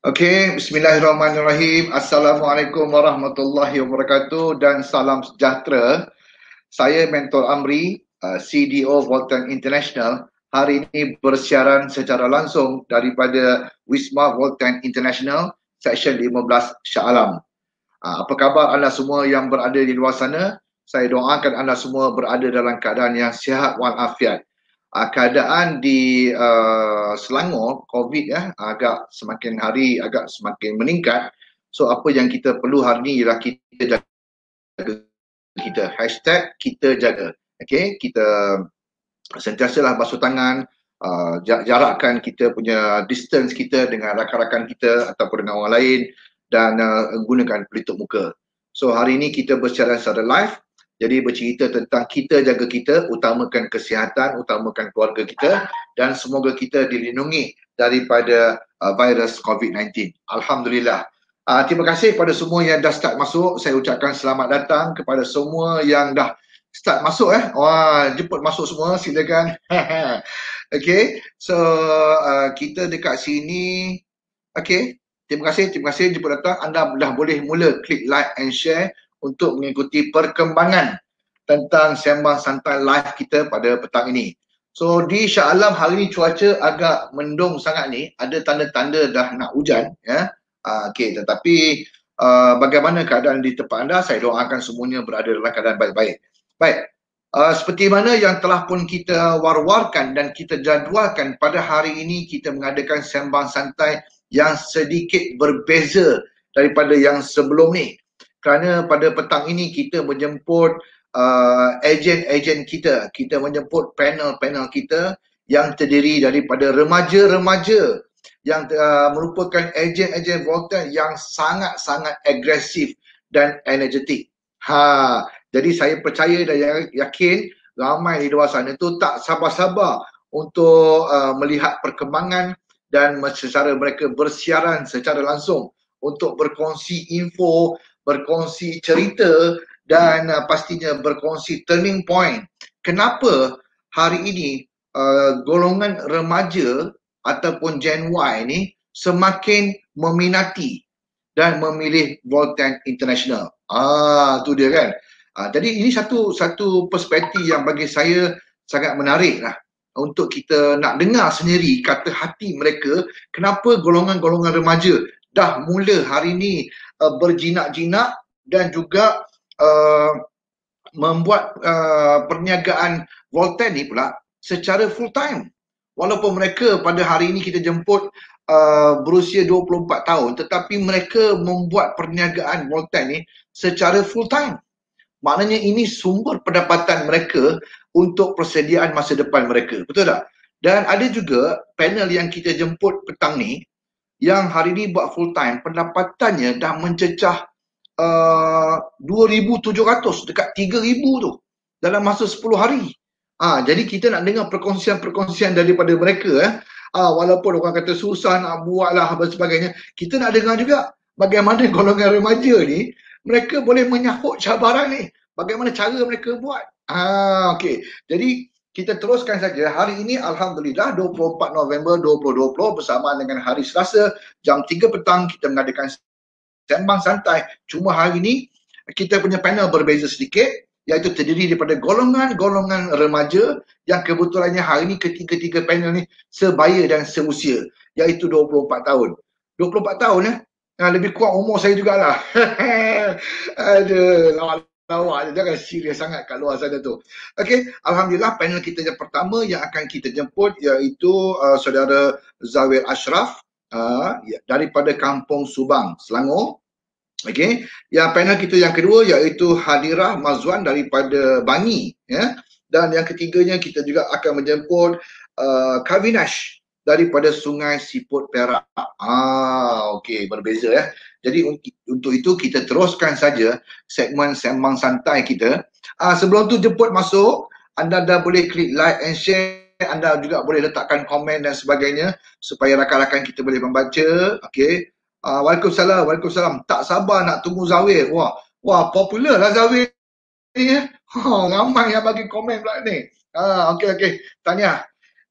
Okey, bismillahirrahmanirrahim. Assalamualaikum warahmatullahi wabarakatuh dan salam sejahtera. Saya Mentor Amri, CDO Voltan International. Hari ini bersiaran secara langsung daripada Wisma Voltan International, Seksyen 15 Shah Alam. Apa khabar anda semua yang berada di luar sana? Saya doakan anda semua berada dalam keadaan yang sihat walafiat. Keadaan di Selangor, COVID agak semakin hari agak semakin meningkat. So apa yang kita perlu hari ini ialah kita jaga kita. Hashtag kita jaga. Okay, kita sentiasalah basuh tangan, jarakkan kita punya distance kita dengan rakan-rakan kita ataupun dengan orang lain dan gunakan pelitup muka. So hari ini kita bersiaran secara live, jadi bercerita tentang kita jaga kita, utamakan kesihatan, utamakan keluarga kita dan semoga kita dilindungi daripada virus COVID-19. Alhamdulillah. Terima kasih kepada semua yang dah start masuk. Saya ucapkan selamat datang kepada semua yang dah start masuk Wah, jemput masuk semua, silakan. Okay, so kita dekat sini. Okay, terima kasih jemput datang. Anda dah boleh mula klik like and share untuk mengikuti perkembangan tentang sembang santai live kita pada petang ini. So di Shah Alam hari ini cuaca agak mendung sangat ni, ada tanda-tanda dah nak hujan okay, tetapi bagaimana keadaan di tempat anda? Saya doakan semuanya berada dalam keadaan baik-baik. Baik, seperti mana yang telah pun kita war-warkan dan kita jadualkan, pada hari ini kita mengadakan sembang santai yang sedikit berbeza daripada yang sebelum ni. Kerana pada petang ini kita menjemput ejen-ejen kita, kita menjemput panel-panel kita yang terdiri daripada remaja-remaja yang merupakan ejen-ejen Voltan yang sangat-sangat agresif dan energetik. Jadi saya percaya dan yakin ramai di luar sana tu tak sabar-sabar untuk melihat perkembangan dan secara mereka bersiaran secara langsung untuk berkongsi info, berkongsi cerita dan pastinya berkongsi turning point. Kenapa hari ini golongan remaja ataupun Gen Y ni semakin meminati dan memilih Voltan International. Tu dia kan. Jadi ini satu perspektif yang bagi saya sangat menarik lah untuk kita nak dengar sendiri kata hati mereka, kenapa golongan-golongan remaja dah mula hari ini berjinak-jinak dan juga membuat perniagaan Voltan ni pula secara full time. Walaupun mereka pada hari ini kita jemput berusia 24 tahun, tetapi mereka membuat perniagaan Voltan ni secara full time. Maknanya ini sumber pendapatan mereka untuk persediaan masa depan mereka. Betul tak? Dan ada juga panel yang kita jemput petang ni yang hari ni buat full time, pendapatannya dah mencecah 2,700 dekat 3,000 tu dalam masa 10 hari. Jadi kita nak dengar perkongsian-perkongsian daripada mereka. Walaupun orang kata susah nak buat lah dan sebagainya, kita nak dengar juga bagaimana golongan remaja ni mereka boleh menyahut cabaran ni. Bagaimana cara mereka buat. Okey. Jadi kita teruskan saja. Hari ini Alhamdulillah 24 November 2020 bersamaan dengan hari Selasa jam 3 petang kita mengadakan sembang santai. Cuma hari ini kita punya panel berbeza sedikit, iaitu terdiri daripada golongan-golongan remaja yang kebetulannya hari ini ketiga-tiga panel ni sebaya dan seusia, iaitu 24 tahun. 24 tahun lebih kurang umur saya jugalah. Aduh, lawak-lawak je, jangan serius sangat kat luar sana tu. Okey, Alhamdulillah panel kita yang pertama yang akan kita jemput iaitu saudara Zawir Ashraf daripada Kampung Subang, Selangor. Okey, yang panel kita yang kedua iaitu Hadirah Mazwan daripada Bangi, dan yang ketiganya kita juga akan menjemput Kavinash daripada Sungai Siput Perak. Okey, berbeza Jadi untuk itu kita teruskan saja segmen sembang santai kita. Sebelum tu jemput masuk, anda dah boleh klik like and share, anda juga boleh letakkan komen dan sebagainya supaya rakan-rakan kita boleh membaca. Okey. Waalaikumsalam. Tak sabar nak tunggu Zawir. Wah, popular lah Zawir ni. Ramai yang bagi komen pula ni. Okey. Tahniah.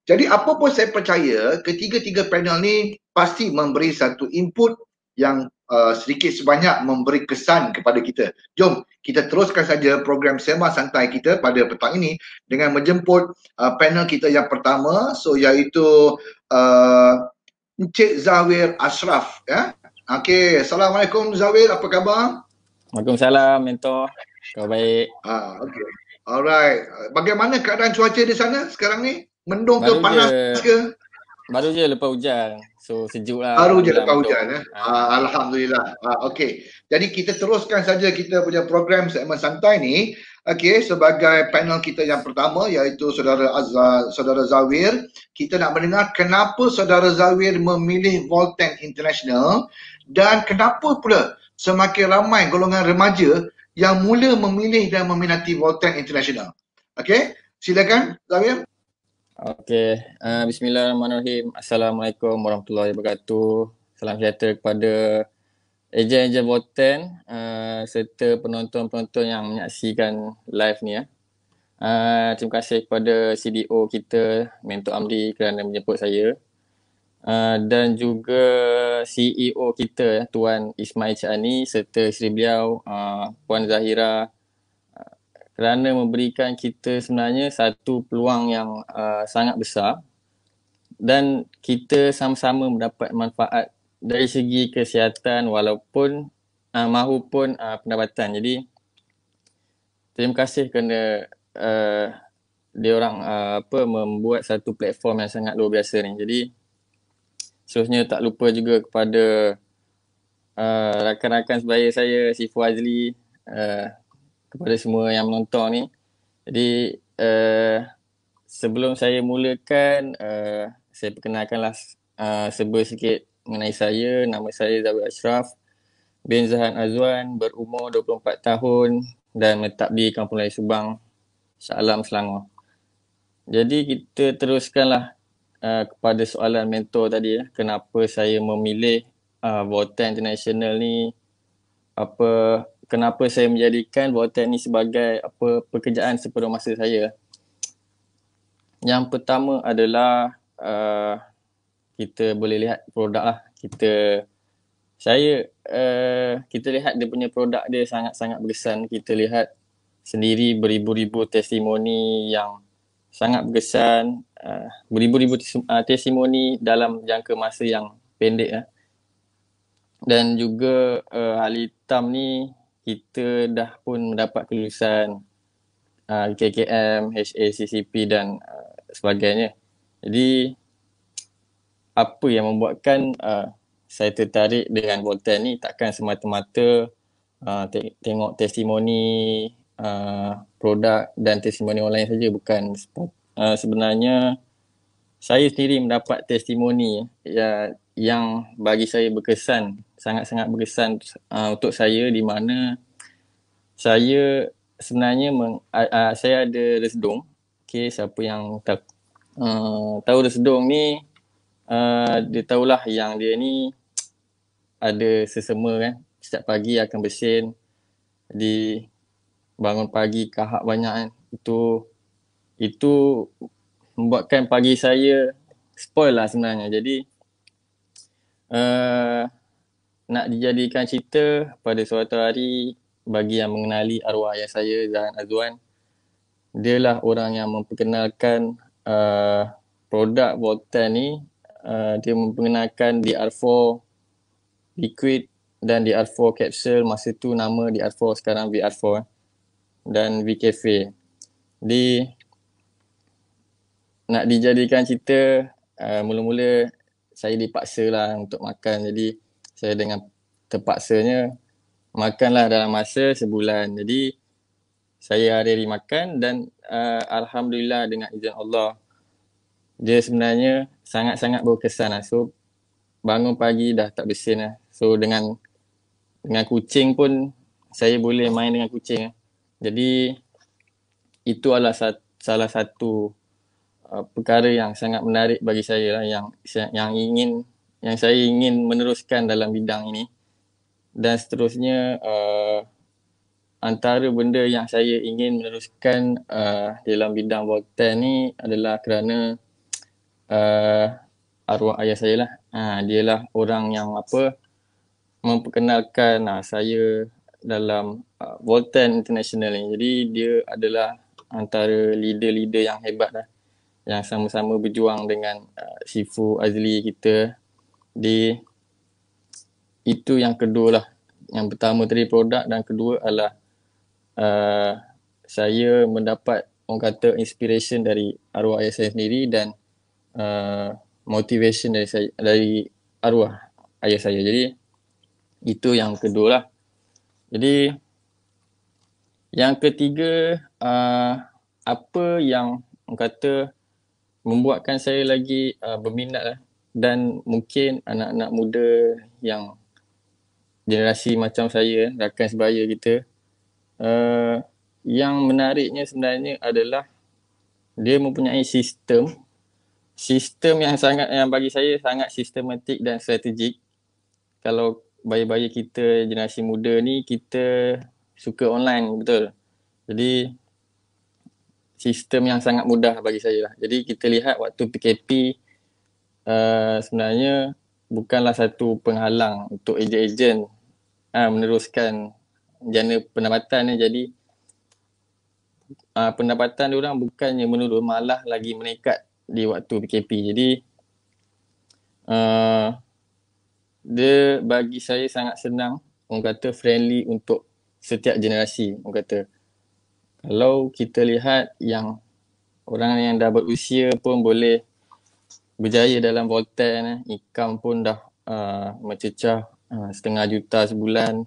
Jadi apa pun saya percaya ketiga-tiga panel ni pasti memberi satu input yang sedikit sebanyak memberi kesan kepada kita. Jom kita teruskan saja program Sembang Santai kita pada petang ini dengan menjemput panel kita yang pertama, so iaitu uh, Encik Zawir Ashraf, ya. Okey, Assalamualaikum Zawir, apa khabar? Waalaikumsalam, Mentor. Kau baik. Okey. Alright. Bagaimana keadaan cuaca di sana sekarang ni? Mendung ke, Baru je, panas ke? baru je lepas hujan. So sejuk lah, Baru je Alhamdulillah lepas mendung. hujan, ya. Alhamdulillah. Okey. Jadi kita teruskan saja kita punya program segmen santai ni. Okey, sebagai panel kita yang pertama iaitu Saudara Zawir, kita nak mendengar kenapa Saudara Zawir memilih Volten International dan kenapa pula semakin ramai golongan remaja yang mula memilih dan meminati Volten International. Okey, silakan Zawir. Okey, Bismillahirrahmanirrahim. Assalamualaikum warahmatullahi wabarakatuh. Salam sejahtera kepada ejen-ejen Volten serta penonton-penonton yang menyaksikan live ni ya. Terima kasih kepada CDO kita, Mentor Amri kerana menjemput saya. Dan juga CEO kita Tuan Ismail Chani serta isteri beliau Puan Zahira kerana memberikan kita sebenarnya satu peluang yang sangat besar dan kita sama-sama mendapat manfaat dari segi kesihatan walaupun mahupun pendapatan. Jadi terima kasih kerana dia orang membuat satu platform yang sangat luar biasa ni. Jadi seterusnya tak lupa juga kepada rakan-rakan sebaya saya, si Fuazli, kepada semua yang menonton ni. Jadi sebelum saya mulakan, saya perkenalkanlah serba sikit mengenai saya. Nama saya Zawir Ashraf bin Zahan Azwan, berumur 24 tahun dan menetap di Kampung Melayu Subang, Shah Alam, Selangor. Jadi kita teruskanlah kepada soalan mentor tadi ya. Kenapa saya memilih Volten International ni, kenapa saya menjadikan Volten ni sebagai pekerjaan sepenuh masa saya. Yang pertama adalah kita boleh lihat produk lah. Kita lihat dia punya produk dia sangat-sangat berkesan. Kita lihat sendiri beribu-ribu testimoni yang sangat berkesan, beribu-ribu testimoni dalam jangka masa yang pendek ya. Dan juga hal hitam ni kita dah pun mendapat kelulusan KKM, HACCP dan sebagainya. Jadi apa yang membuatkan saya tertarik dengan Volten ni takkan semata-mata tengok testimoni produk dan testimoni online saja, bukan. Sebenarnya saya sendiri mendapat testimoni yang bagi saya berkesan, sangat-sangat berkesan untuk saya, di mana saya sebenarnya saya ada resedung. Okay, siapa yang tahu resedung ni, dia tahulah yang dia ni ada sesama kan. Setiap pagi akan bersin, jadi bangun pagi kahak banyak kan. Itu membuatkan pagi saya spoil lah sebenarnya. Jadi nak dijadikan cerita pada suatu hari, bagi yang mengenali arwah ayah saya, Zahan Azwan, dialah orang yang memperkenalkan produk Volten ni. Dia memperkenalkan DR4 liquid dan DR4 capsule. Masa tu nama DR4, sekarang VR4 dan VCafe. Jadi nak dijadikan cerita, mula-mula saya dipaksa lah untuk makan. Jadi saya dengan terpaksanya makanlah dalam masa sebulan. Jadi saya hari-hari makan dan Alhamdulillah dengan izin Allah, dia sebenarnya sangat-sangat berkesan lah. So bangun pagi dah tak bersin lah. So dengan kucing pun saya boleh main dengan kucing lah. Jadi itu adalah salah satu perkara yang sangat menarik bagi saya lah, yang saya ingin meneruskan dalam bidang ini. Dan seterusnya antara benda yang saya ingin meneruskan dalam bidang Volten ni adalah kerana arwah ayah saya lah. Dia lah orang yang memperkenalkan saya dalam Volten International ni. Jadi dia adalah antara leader-leader yang hebat lah, yang sama-sama berjuang dengan Sifu Azli kita. Di itu yang kedua lah. Yang pertama tadi produk, dan kedua adalah saya mendapat orang kata inspiration dari arwah ayah saya sendiri, dan motivation dari arwah ayah saya. Jadi itu yang kedua lah. Jadi yang ketiga, apa yang orang kata membuatkan saya lagi berminat lah, dan mungkin anak-anak muda yang generasi macam saya, rakan sebaya kita, yang menariknya sebenarnya adalah dia mempunyai sistem yang bagi saya sangat sistematik dan strategik. Kalau bayi-bayi kita generasi muda ni, kita suka online, betul. Jadi sistem yang sangat mudah bagi saya lah. Jadi kita lihat waktu PKP, sebenarnya bukanlah satu penghalang untuk ejen-ejen meneruskan jana pendapatan ni. Jadi pendapatan diorang bukannya menurun, malah lagi meningkat di waktu PKP. Jadi dia bagi saya sangat senang, orang kata friendly untuk setiap generasi. Orang kata kalau kita lihat yang orang yang dah berusia pun boleh berjaya dalam Volten, income pun dah mencecah RM500,000 sebulan,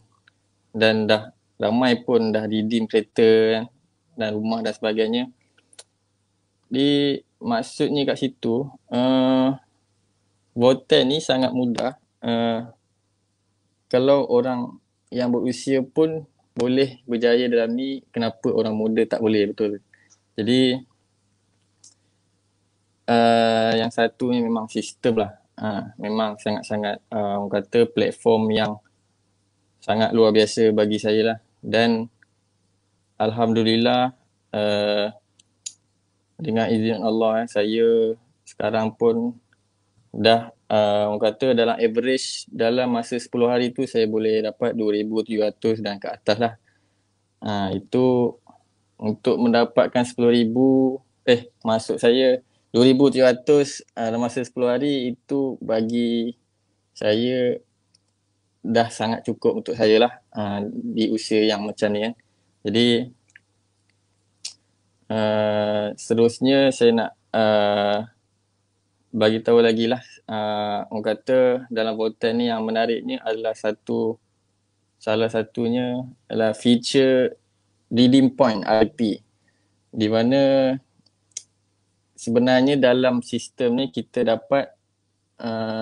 dan dah ramai pun dah redeem kereta dan rumah dan sebagainya. Maksudnya kat situ, Volten ni sangat mudah. Kalau orang yang berusia pun boleh berjaya dalam ni, kenapa orang muda tak boleh, betul? Jadi yang satu ni memang sistem lah. Memang sangat-sangat orang kata platform yang sangat luar biasa bagi saya lah. Dan Alhamdulillah, dengan izin Allah, saya sekarang pun dah orang kata dalam average dalam masa 10 hari tu saya boleh dapat 2,700 dan ke atas lah. Itu untuk mendapatkan 10,000, maksud saya 2,700 dalam masa 10 hari, itu bagi saya dah sangat cukup untuk saya lah di usia yang macam ni kan. Jadi seterusnya saya nak bagi tahu lagi lah, orang kata dalam Volten ni yang menariknya adalah salah satunya adalah feature redeem point RP, di mana sebenarnya dalam sistem ni kita dapat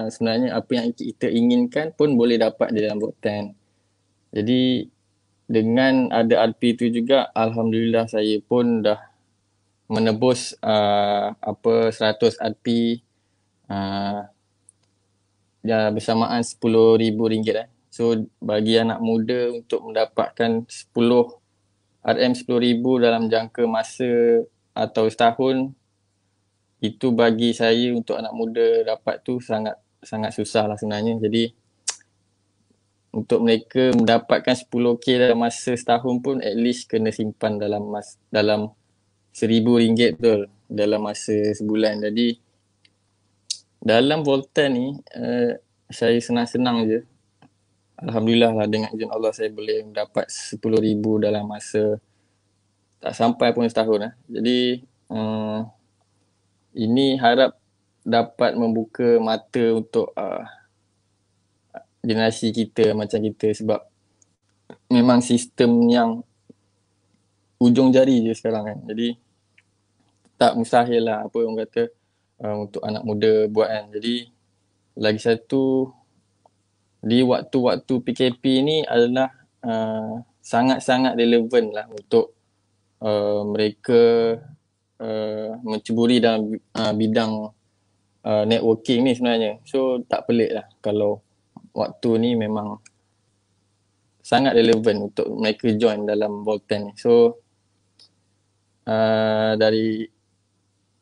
sebenarnya apa yang kita inginkan pun boleh dapat di dalam Volten. Jadi dengan ada RP tu juga, Alhamdulillah saya pun dah menebus 100 RP bersamaan RM10,000. So bagi anak muda untuk mendapatkan 10 RM 10,000 dalam jangka masa atau setahun, itu bagi saya untuk anak muda dapat tu sangat susah lah sebenarnya. Jadi untuk mereka mendapatkan 10K dalam masa setahun pun, at least kena simpan dalam RM1,000 betul dalam masa sebulan. Jadi dalam Volten ni saya senang-senang je, Alhamdulillah lah, dengan izin Allah saya boleh mendapat 10,000 dalam masa tak sampai pun setahun lah. Jadi ini harap dapat membuka mata untuk generasi kita macam kita, sebab memang sistem yang ujung jari je sekarang kan. Jadi tak mustahil lah apa orang kata untuk anak muda buat kan. Jadi lagi satu, di waktu-waktu PKP ni adalah sangat-sangat relevan lah untuk mereka menceburi dalam bidang networking ni sebenarnya. So tak pelik lah kalau waktu ni memang sangat relevan untuk mereka join dalam Volten ni. So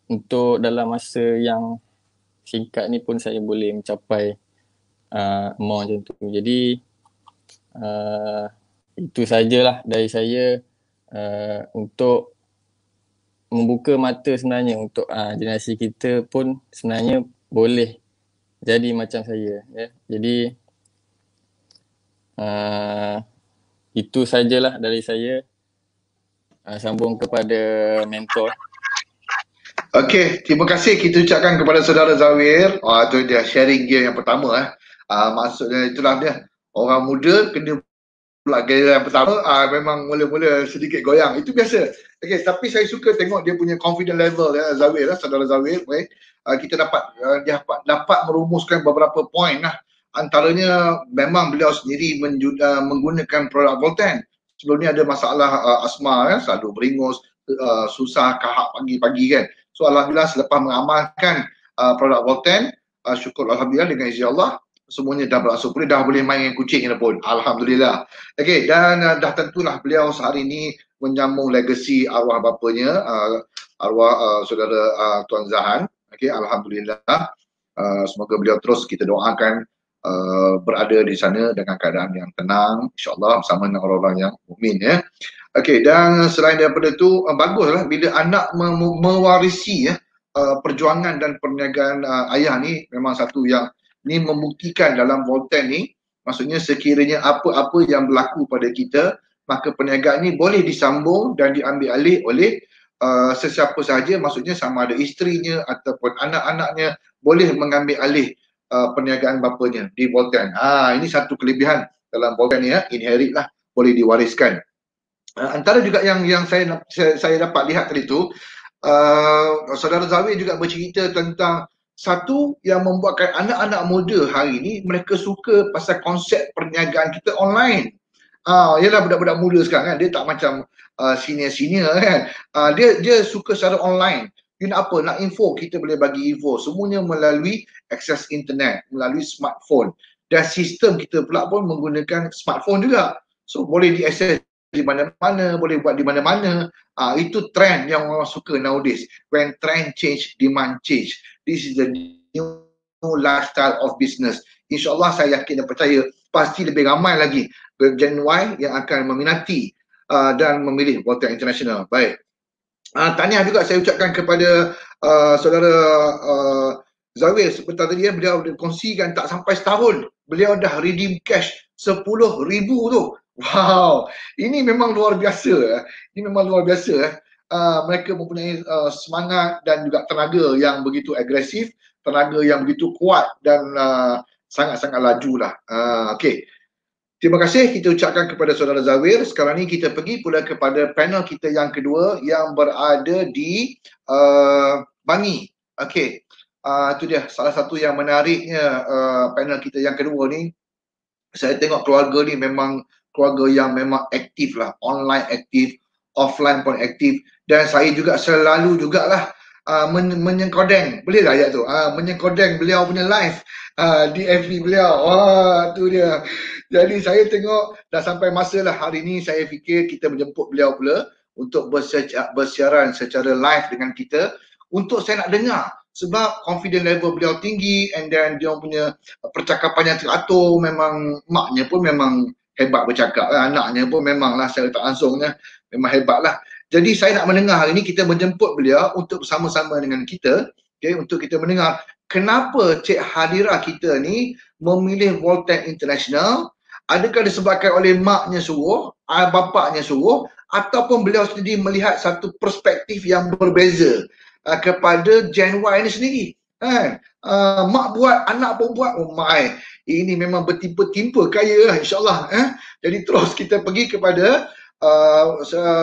untuk dalam masa yang singkat ni pun saya boleh mencapai amount macam tu. Jadi itu sajalah dari saya untuk membuka mata sebenarnya untuk generasi kita pun sebenarnya boleh jadi macam saya, ya. Jadi itu sajalah dari saya. Sambung kepada mentor. Okey, terima kasih kita ucapkan kepada saudara Zawir. Tu dia sharing dia yang pertama. Maksudnya itulah dia. Orang muda kena pula gaya yang pertama, memang mula-mula sedikit goyang. Itu biasa. Okey, tapi saya suka tengok dia punya confident level, ya, Zawir, saudara Zawir. Kita dapat merumuskan beberapa poin lah. Antaranya memang beliau sendiri menggunakan produk Volten. Sebelum ni ada masalah asma, selalu beringus, susah kahak pagi-pagi kan. So Alhamdulillah selepas mengamalkan produk Volten, syukur Alhamdulillah dengan izin Allah, semuanya dah beransur pulih, dah boleh main dengan kucing pun. Alhamdulillah. Okey, dan dah tentulah beliau sehari ini menyambung legasi arwah bapanya, arwah saudara Tuan Zahan. Okey, Alhamdulillah. Semoga beliau terus kita doakan berada di sana dengan keadaan yang tenang, insyaAllah bersama dengan orang-orang yang mukmin, ya. Okey, dan selain daripada itu, baguslah bila anak mewarisi perjuangan dan perniagaan ayah ni. Memang satu yang ni membuktikan dalam Volten ni, maksudnya sekiranya apa-apa yang berlaku pada kita, maka perniagaan ni boleh disambung dan diambil alih oleh sesiapa sahaja, maksudnya sama ada isterinya ataupun anak-anaknya boleh mengambil alih perniagaan bapanya di Volten. Ini satu kelebihan dalam Volten ni, inherit lah, boleh diwariskan. Antara juga yang saya dapat lihat tadi tu, saudara Zawir juga bercerita tentang satu yang membuatkan anak-anak muda hari ni mereka suka pasal konsep perniagaan kita online. Yalah, budak-budak muda sekarang kan, dia tak macam senior-senior kan. Dia suka secara online. Dia nak apa? Nak info, kita boleh bagi info. Semuanya melalui akses internet, melalui smartphone. Dan sistem kita pula pun menggunakan smartphone juga. So boleh diakses di mana-mana, boleh buat di mana-mana. Itu trend yang orang suka nowadays. When trend change, demand change. This is the new lifestyle of business. InsyaAllah saya yakin dan percaya pasti lebih ramai lagi Gen Y yang akan meminati dan memilih Volten International. Baik. Tahniah juga saya ucapkan kepada saudara Zawir. Seperti tadi beliau kongsikan tak sampai setahun beliau dah redeem cash 10,000 tu. Wow, ini memang luar biasa. Ini memang luar biasa. Mereka mempunyai semangat dan juga tenaga yang begitu agresif, tenaga yang begitu kuat dan sangat-sangat laju lah. Okey. Terima kasih kita ucapkan kepada saudara Zawir. Sekarang ni kita pergi pula kepada panel kita yang kedua yang berada di Bangi. Okey. Itu dia salah satu yang menariknya panel kita yang kedua ni. Saya tengok keluarga ni memang keluarga yang memang aktif lah. Online aktif, offline pun aktif. Dan saya juga selalu jugalah menyengkodeng. Boleh lah ayat tu? Menyengkodeng beliau punya live di FB beliau. Tu dia. Jadi saya tengok dah sampai masa lah hari ni saya fikir kita menjemput beliau pula untuk bersiaran secara live dengan kita untuk saya nak dengar sebab confident level beliau tinggi and then dia punya percakapan yang teratur. Memang maknya pun memang hebat bercakap, anaknya pun memanglah secara tak langsungnya memang hebat lah. Jadi saya nak mendengar hari ni kita menjemput beliau untuk bersama-sama dengan kita, untuk kita mendengar kenapa Cik Hadira kita ni memilih Volten International. Adakah disebabkan oleh maknya suruh, bapaknya suruh, ataupun beliau sendiri melihat satu perspektif yang berbeza kepada Gen Y ni sendiri. Mak buat, anak pun buat. Oh my, ini memang bertimpa-timpa kaya lah, insyaAllah. Jadi terus kita pergi kepada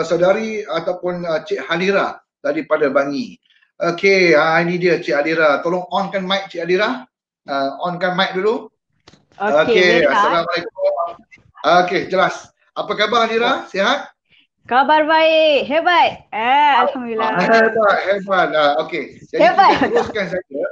saudari ataupun Cik Hadira daripada Bangi. Okey, ini dia Cik Hadira. Tolong onkan mic Cik Hadira. Onkan mic dulu. Okey, Assalamualaikum. Okey, jelas. Apa khabar Hadira? Sihat? Kabar baik, hebat. Alhamdulillah. Hebat. Okey. Jadi hebat. Kita teruskan saja.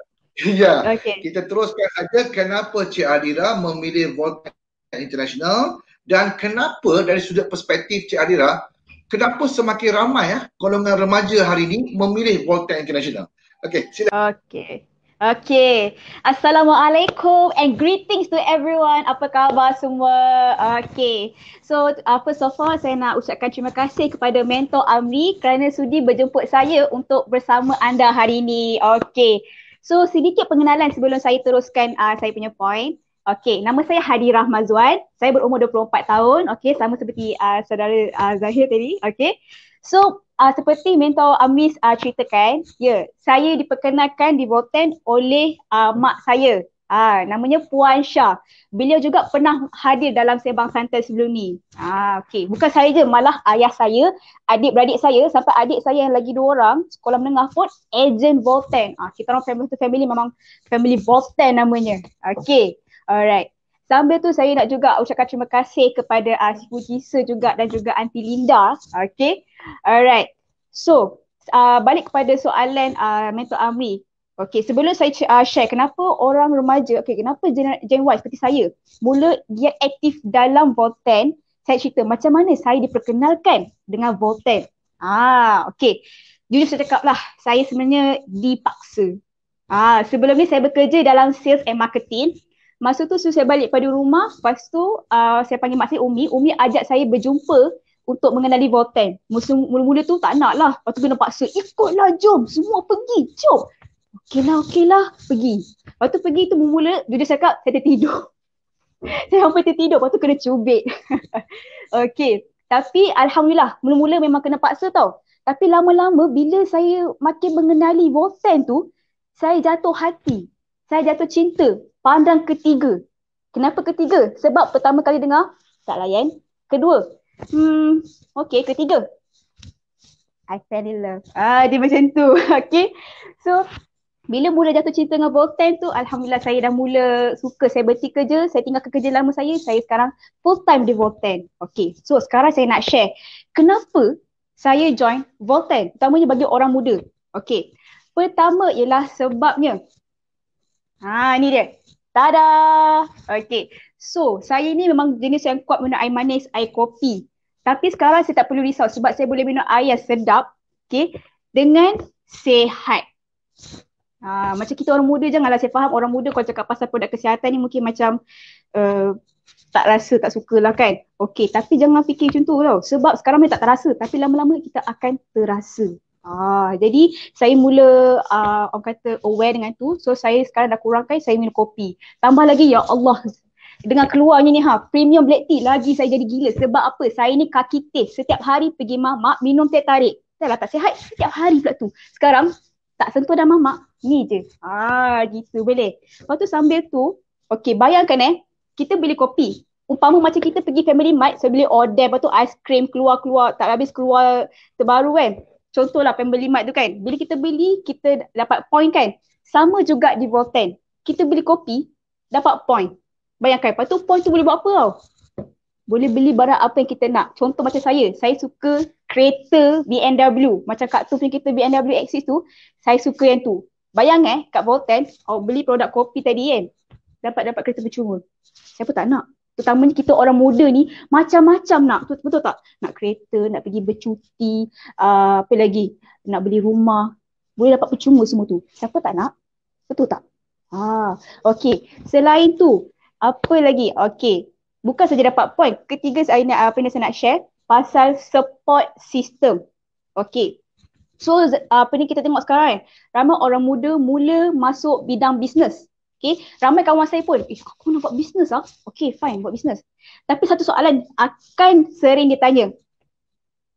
Ya. Okay. Kita teruskan saja kenapa Cik Hadira memilih Volten International dan kenapa dari sudut perspektif Cik Hadira, kenapa semakin ramai golongan remaja hari ini memilih Volten International. Okey, silakan. Okey. Okay. Assalamualaikum and greetings to everyone. Apa khabar semua? Okay. So, first of all, saya nak ucapkan terima kasih kepada Mentor Amri kerana sudi berjemput saya untuk bersama anda hari ini. Okay. So, sedikit pengenalan sebelum saya teruskan saya punya point. Okay, nama saya Hadirah Mazwan. Saya berumur 24 tahun. Okay, sama seperti saudara Zahir tadi. Okay. So, seperti Mentor Amri ceritakan, saya diperkenalkan di Volten oleh mak saya. Namanya Puan Shah. Beliau juga pernah hadir dalam Sembang Santai sebelum ni. Okay. Bukan saya je, malah ayah saya, adik-beradik saya, sampai adik saya yang lagi 2 orang, sekolah menengah pun, ejen Volten. Kita orang family memang family Volten namanya. Okay. Alright. Sambil tu saya nak juga ucapkan terima kasih kepada Cipu Jisa juga dan juga Aunty Linda. Okay. Alright. So, balik kepada soalan Mentor Amri. Okay, sebelum saya share kenapa orang remaja, kenapa Gen Y seperti saya mula dia aktif dalam Volten, saya cerita macam mana saya diperkenalkan dengan Volten. Okay. Jujur saya cakap lah, saya sebenarnya dipaksa. Sebelum ni saya bekerja dalam sales and marketing. Masa tu saya balik pada rumah, lepas tu saya panggil mak saya Umi. Umi ajak saya berjumpa untuk mengenali Volten. Mula-mula tu tak nak lah, lepas tu kena paksa, ikutlah jom, semua pergi, jom. Okey lah, pergi. Lepas tu pergi tu mula-mula, jujur saya cakap, saya tertidur. Saya sampai tertidur, lepas tu kena cubit. Okay, tapi Alhamdulillah, mula-mula memang kena paksa tau. Tapi lama-lama bila saya makin mengenali Volten tu, saya jatuh hati. Saya jatuh cinta. Pandang ketiga. Kenapa ketiga? Sebab pertama kali dengar, tak layan. Kedua, okay, ketiga, I fell in love. Dia macam tu. Okay. So, bila mula jatuh cinta dengan Volten tu, Alhamdulillah saya dah mula suka. Saya berhenti kerja, saya tinggalkan kerja lama saya sekarang full time di Volten. Okay. So, sekarang saya nak share kenapa saya join Volten. Terutamanya bagi orang muda. Okay. Pertama ialah sebabnya, ni dia. Tada! Okay. So, saya ni memang jenis yang kuat minum air manis, air kopi. Tapi sekarang saya tak perlu risau sebab saya boleh minum air yang sedap, okay, dengan sehat. Macam kita orang muda, janganlah, saya faham orang muda kalau cakap pasal produk kesihatan ni mungkin macam tak rasa, tak suka lah kan. Okay, tapi jangan fikir macam tu tau. Sebab sekarang ni tak terasa, tapi lama-lama kita akan terasa. Jadi saya mula orang kata aware dengan tu. So saya sekarang dah kurangkan, saya minum kopi. Tambah lagi, ya Allah, dengan keluarnya ni premium black tea, lagi saya jadi gila. Sebab apa? Saya ni kaki teh, setiap hari pergi mamak minum teh tarik. Dah lah tak sihat, setiap hari pula tu. Sekarang tak sentuh dah mamak, ni je. Gitu boleh. Lepas tu sambil tu, okay, bayangkan kita beli kopi. Umpama macam kita pergi Family Mart, saya beli order, lepas tu aiskrim keluar, tak habis keluar terbaru kan. Contohlah Family Mart tu kan, bila kita beli, kita dapat point kan. Sama juga di Volten. Kita beli kopi, dapat point. Bayangkan, lepas tu point tu boleh buat apa tau? Boleh beli barang apa yang kita nak. Contoh macam saya suka kereta BMW. Macam kat tu punya kereta BMW X6 tu, saya suka yang tu. Bayang kat Volten, beli produk kopi tadi kan, dapat kereta percuma. Siapa tak nak? Terutamanya kita orang muda ni macam-macam nak, betul tak? Nak kereta, nak pergi bercuti, apa lagi? Nak beli rumah. Boleh dapat percuma semua tu. Siapa tak nak? Betul tak? Okay. Selain tu, apa lagi? Okay. Bukan saja dapat point. Ketiga saya nak share pasal support system. Okay. So kita tengok sekarang ramai orang muda mula masuk bidang bisnes. Okay, ramai kawan saya pun, aku nak buat bisnes lah. Okay, fine, buat bisnes. Tapi satu soalan akan sering ditanya.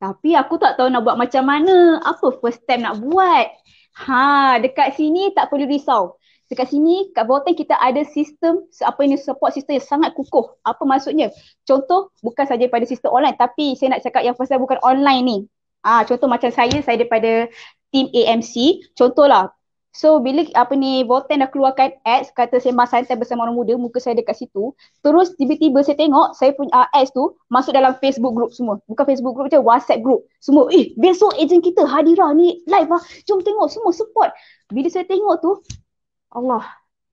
Tapi aku tak tahu nak buat macam mana. Apa first step nak buat? Dekat sini tak perlu risau. Dekat sini, kat Volten kita ada sistem, support system yang sangat kukuh. Apa maksudnya? Contoh, bukan saja pada sistem online, tapi saya nak cakap yang pasal bukan online ni. Contoh macam saya daripada tim AMC. Contohlah, so bila Volten dah keluarkan ads kata Sembang Santai bersama orang muda, muka saya dekat situ. Terus tiba-tiba saya tengok saya punya ads tu masuk dalam Facebook group semua. Bukan Facebook group je, WhatsApp group. Semua, besok ejen kita Hadirah ni live jom tengok, semua support. Bila saya tengok tu, Allah,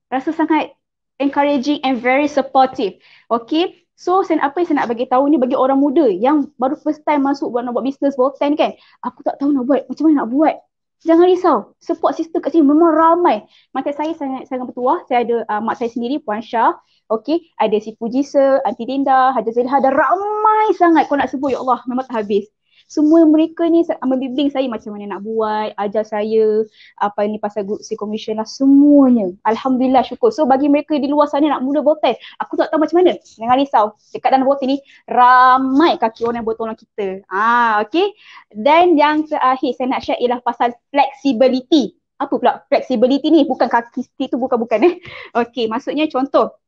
rasa sangat encouraging and very supportive. Okay, so apa yang saya nak bagi tahu ni bagi orang muda yang baru first time masuk nak buat business Volten kan. Aku tak tahu nak buat, macam mana nak buat. Jangan risau. Support system kat sini memang ramai. Macam saya sangat bertuah. Saya ada mak saya sendiri, Puan Syah. Okey, ada si Pujisa, Aunty Dinda, Haja Zilha, ada ramai sangat. Kau nak sebut, ya Allah, memang tak habis. Semua mereka ni membimbing saya macam mana nak buat, ajar saya apa ni pasal group C commission lah, semuanya. Alhamdulillah, syukur. So bagi mereka di luar sana nak mula volunteer, aku tak tahu macam mana. Jangan risau. Dekat dalam volunteer ni ramai kaki orang yang boleh tolong kita. Okey. Dan yang terakhir saya nak share ialah pasal flexibility. Apa pula flexibility ni? Bukan kaki stick tu, bukan-bukan Okey, maksudnya contoh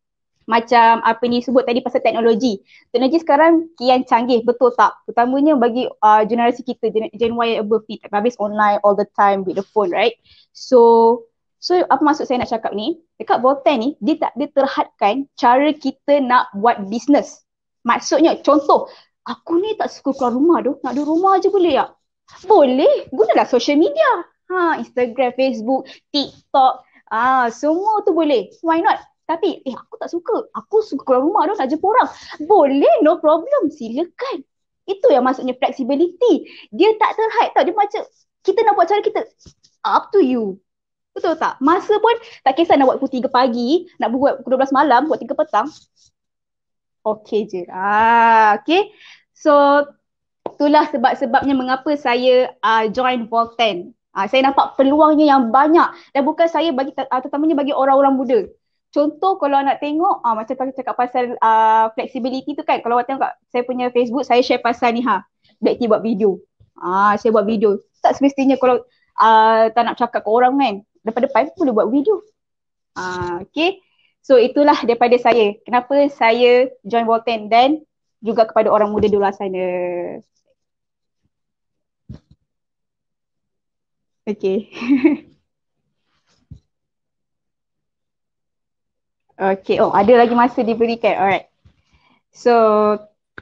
macam apa ni sebut tadi pasal teknologi. Teknologi sekarang kian canggih, betul tak? Terutamanya bagi generasi kita, Gen Y and above ni, habis online all the time with the phone, right? So apa maksud saya nak cakap ni? Dekat Volten ni, dia tak dia terhadkan cara kita nak buat business. Maksudnya, contoh, aku ni tak suka keluar rumah tu, nak duduk rumah je boleh tak? Boleh, gunalah social media. Instagram, Facebook, TikTok, semua tu boleh. Why not? Tapi aku tak suka. Aku suka keluar rumah tu nak jumpa orang. Boleh, no problem. Silakan. Itu yang maksudnya flexibility. Dia tak terhad tau. Dia macam kita nak buat cara kita. Up to you. Betul tak? Masa pun tak kisah nak buat pukul 3 pagi, nak buat pukul 12 malam, buat 3 petang. Okey je. Okay. So, itulah sebab-sebabnya mengapa saya join Volten. Saya nampak peluangnya yang banyak. Dan bukan saya bagi, terutamanya bagi orang-orang muda. Contoh kalau nak tengok, macam tadi cakap pasal flexibility tu kan, kalau awak tengok kat saya punya Facebook, saya share pasal ni Black Tea buat video. Saya buat video. Tak semestinya kalau tak nak cakap ke orang kan, depan-depan boleh buat video. Okay. So itulah daripada saya. Kenapa saya join Volten dan juga kepada orang muda di luar sana. Okay. Okay, ada lagi masa diberikan. Alright. So,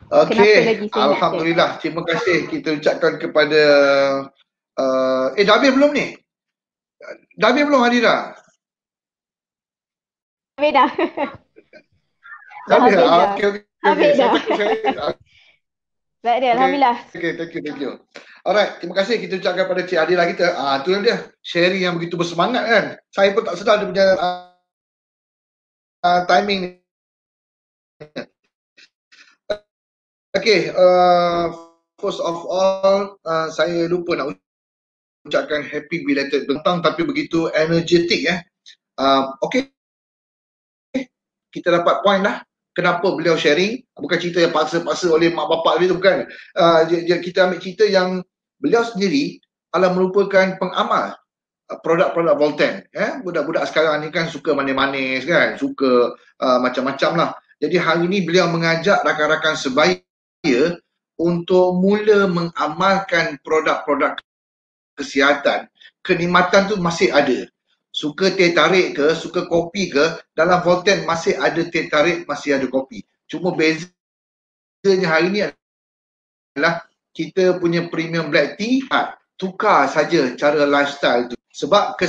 okay, alhamdulillah. Terima kasih kita ucapkan kepada dah habis belum ni? Dah habis belum Adira? Habis dah. Dah habis dah? Okay. Habis dah. Tak ada, alhamdulillah. Okay, thank you. Alright, terima kasih kita ucapkan pada Cik Adira kita. Itu dia, sharing yang begitu bersemangat kan. Saya pun tak sedar dia punya timing ni. Okay, first of all, saya lupa nak ucapkan happy belated bentang tapi begitu energetik Okay, kita dapat point lah kenapa beliau sharing. Bukan cerita yang paksa-paksa oleh mak bapak dia tu, bukan. Kita ambil cerita yang beliau sendiri adalah merupakan pengamal produk-produk Volten. Budak-budak sekarang ni kan suka manis-manis kan, suka macam-macam lah. Jadi hari ni beliau mengajak rakan-rakan sebaya untuk mula mengamalkan produk-produk kesihatan. Kenikmatan tu masih ada. Suka teh tarik ke, suka kopi ke, dalam Volten masih ada teh tarik, masih ada kopi. Cuma bezanya hari ni adalah kita punya premium black tea, tukar saja cara lifestyle tu. Sebab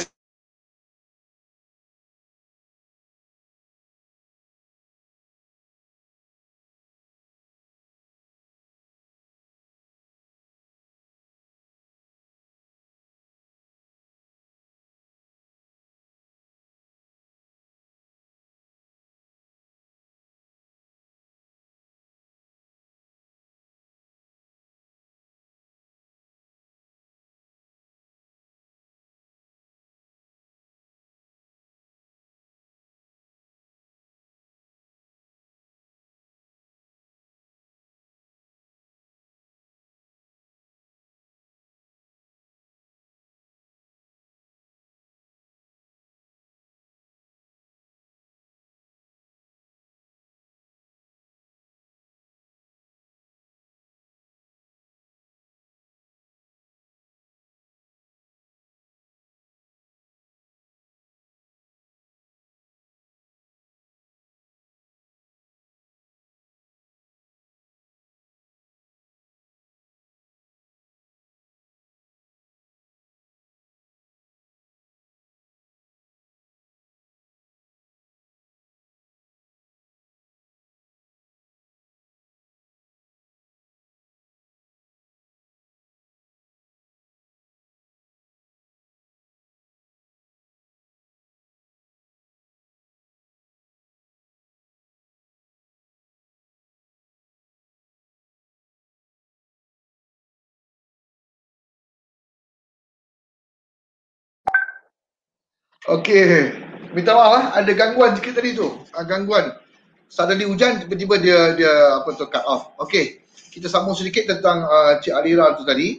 Okey. Minta maaf ada gangguan sikit tadi tu. Gangguan. Suddenly hujan tiba-tiba dia apa tu cut off. Okey. Kita sambung sedikit tentang Cik Alira tu tadi.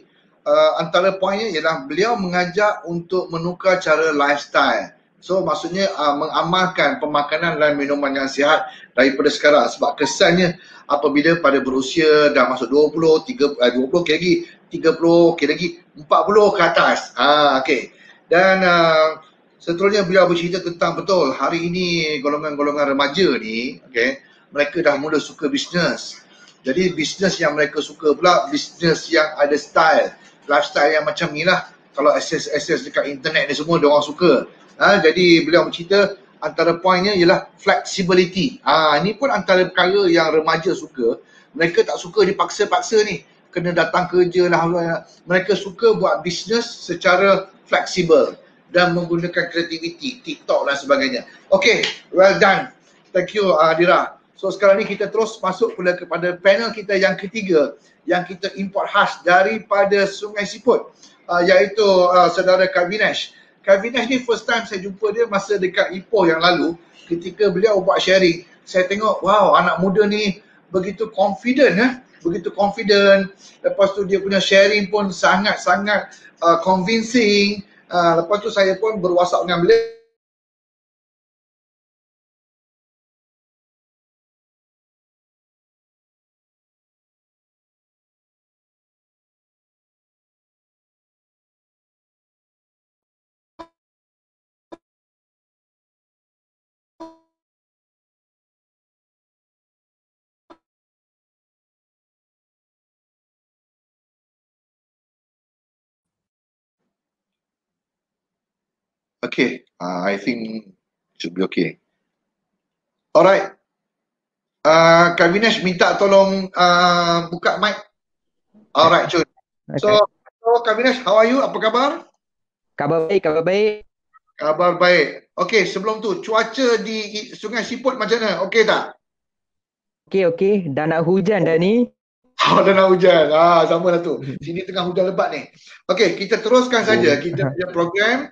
Antara poinnya ialah beliau mengajak untuk menukar cara lifestyle. So maksudnya mengamalkan pemakanan dan minuman yang sihat daripada sekarang, sebab kesannya apabila pada berusia dah masuk 20, 20 okey lagi, 30 okey lagi, 40 ke atas. Okey. Dan seterusnya beliau bercerita tentang betul hari ini golongan-golongan remaja ni, okay, mereka dah mula suka bisnes. Jadi bisnes yang mereka suka pula bisnes yang ada style, lifestyle yang macam ni lah. Kalau akses dekat internet ni semua diorang suka. Jadi beliau bercerita antara poinnya ialah flexibility. Ini pun antara perkara yang remaja suka. Mereka tak suka dipaksa-paksa ni. Kena datang kerja lah. Mereka suka buat bisnes secara fleksibel dan menggunakan kreativiti, TikTok dan sebagainya. Okay, well done. Thank you Adira. So sekarang ni kita terus masuk pula kepada panel kita yang ketiga yang kita import khas daripada Sungai Siput, iaitu saudara Kavinesh. Kavinesh ni first time saya jumpa dia masa dekat Ipoh yang lalu ketika beliau buat sharing. Saya tengok, wow, anak muda ni begitu confident, begitu confident. Lepas tu dia punya sharing pun sangat-sangat convincing. Lepas tu saya pun berwasap dengan beliau. Okay, I think should be okay. Alright. Kavinesh minta tolong buka mic. Alright, Cun. Okay. So Kavinesh, how are you? Apa khabar? Khabar baik, khabar baik. Khabar baik. Okay, sebelum tu, cuaca di Sungai Siput macam mana? Okay tak? Okay. Dah nak hujan dah ni. Dah nak hujan. Sama lah tu. Sini tengah hujan lebat ni. Okay, kita teruskan saja kita punya program.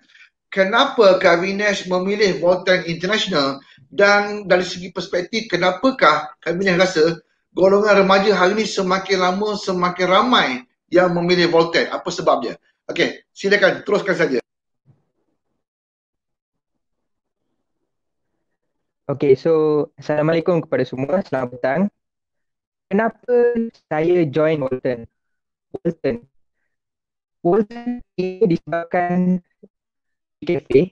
Kenapa Kavinesh memilih Volten International, dan dari segi perspektif kenapakah Kavinesh rasa golongan remaja hari ini semakin lama semakin ramai yang memilih Volten? Apa sebabnya? Okey, silakan teruskan saja. Okay, so Assalamualaikum kepada semua, selamat petang. Kenapa saya join Volten? Volten ini disebabkan cafe.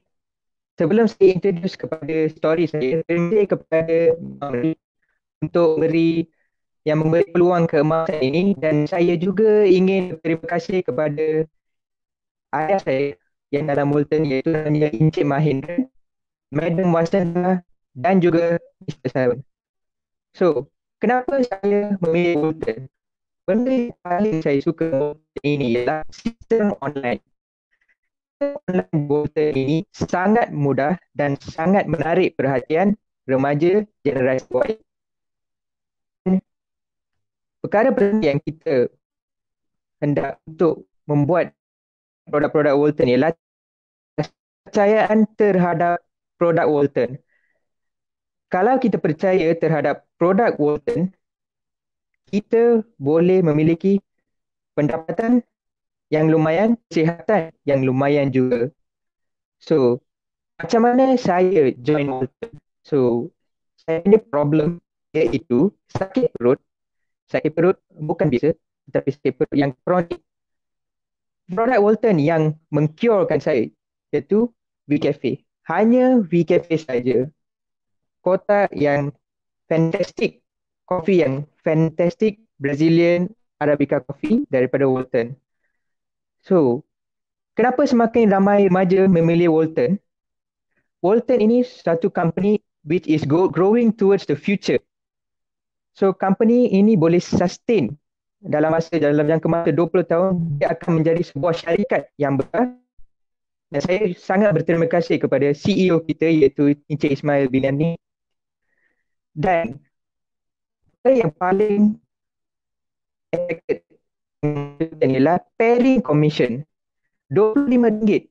Sebelum saya introduce kepada story saya, terima kasih kepada Amri untuk memberi peluang keemasan ini, dan saya juga ingin berterima kasih kepada ayah saya yang dalam Volten, iaitu namanya Encik Mahendra, Madam Wasanda dan juga Mr. Simon. So, kenapa saya memilih Volten? Benda yang paling saya suka Volten ini ialah sistem online. Online Volten ini sangat mudah dan sangat menarik perhatian remaja generasi Y. Perkara penting yang kita hendak untuk membuat produk-produk Volten ialah kepercayaan terhadap produk Volten. Kalau kita percaya terhadap produk Volten, kita boleh memiliki pendapatan yang lumayan, kesihatan yang lumayan juga. So, macam mana saya join Volten? So, saya punya problem iaitu sakit perut. Sakit perut bukan biasa, tetapi sakit perut yang kronik. Produk Volten yang mengcurekan saya iaitu VCafe. Hanya VCafe saja. Kotak yang fantastic, kopi yang fantastic Brazilian Arabica coffee daripada Volten. So, kenapa semakin ramai remaja memilih Volten? Volten ini satu company which is growing towards the future. So, company ini boleh sustain dalam jangka masa 20 tahun, dia akan menjadi sebuah syarikat yang besar. Dan saya sangat berterima kasih kepada CEO kita iaitu Encik Ismail bin Amni. Dan yang paling affected ialah pairing commission. RM25